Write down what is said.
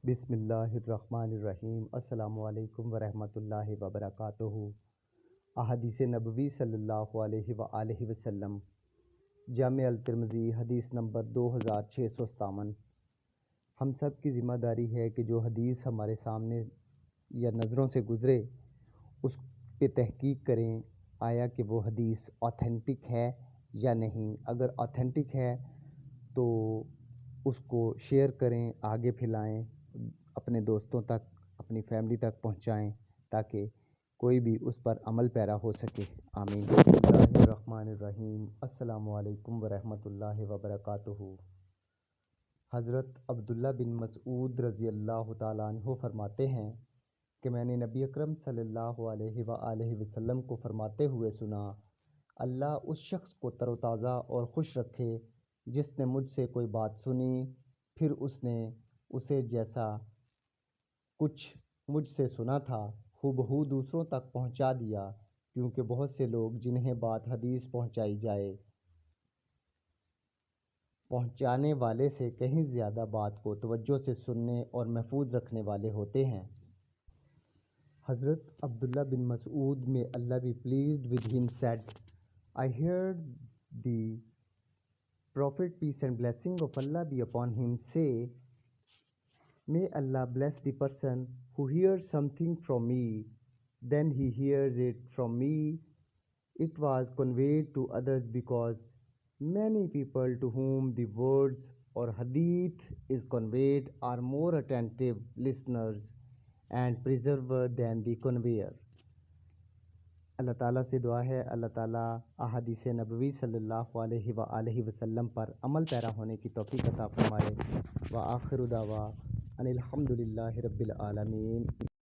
بسم اللہ الرحمن الرحیم۔ السلام علیکم ورحمۃ اللہ وبرکاتہ۔ احادیث نبوی صلی اللہ علیہ وآلہ وسلم، جامع الترمذی، حدیث نمبر 2657۔ ہم سب کی ذمہ داری ہے کہ جو حدیث ہمارے سامنے یا نظروں سے گزرے اس پہ تحقیق کریں، آیا کہ وہ حدیث آتھینٹک ہے یا نہیں۔ اگر آتھینٹک ہے تو اس کو شیئر کریں، آگے پھیلائیں، اپنے دوستوں تک، اپنی فیملی تک پہنچائیں تاکہ کوئی بھی اس پر عمل پیرا ہو سکے۔ آمین۔ بسم اللہ الرحمن الرحیم۔ السلام علیکم ورحمۃ اللہ وبرکاتہ۔ حضرت عبداللہ بن مسعود رضی اللہ تعالیٰ عنہ فرماتے ہیں کہ میں نے نبی اکرم صلی اللہ علیہ وآلہ وسلم کو فرماتے ہوئے سنا، اللہ اس شخص کو تروتازہ اور خوش رکھے جس نے مجھ سے کوئی بات سنی، پھر اس نے اسے جیسا کچھ مجھ سے سنا تھا ہوبہو دوسروں تک پہنچا دیا، کیونکہ بہت سے لوگ جنہیں بات حدیث پہنچائی جائے پہنچانے والے سے کہیں زیادہ بات کو توجہ سے سننے اور محفوظ رکھنے والے ہوتے ہیں۔ حضرت عبداللہ بن مسعود میں اللہ be pleased with him said, I heard the Prophet peace and blessing of Allah be upon him say, May Allah bless the person who hears something from me, then he hears it from me. It was conveyed to others because many people to whom the words or hadith is conveyed are more attentive listeners and preserver than the conveyer. اللہ تعالیٰ سے دعا ہے اللہ تعالیٰ احادیث نبوی صلی اللہ علیہ وآلہ وسلم پر عمل پیرا ہونے کی توفیق عطا فرمائے۔ وآخر دعوانا ان الحمد للہ رب العالمین۔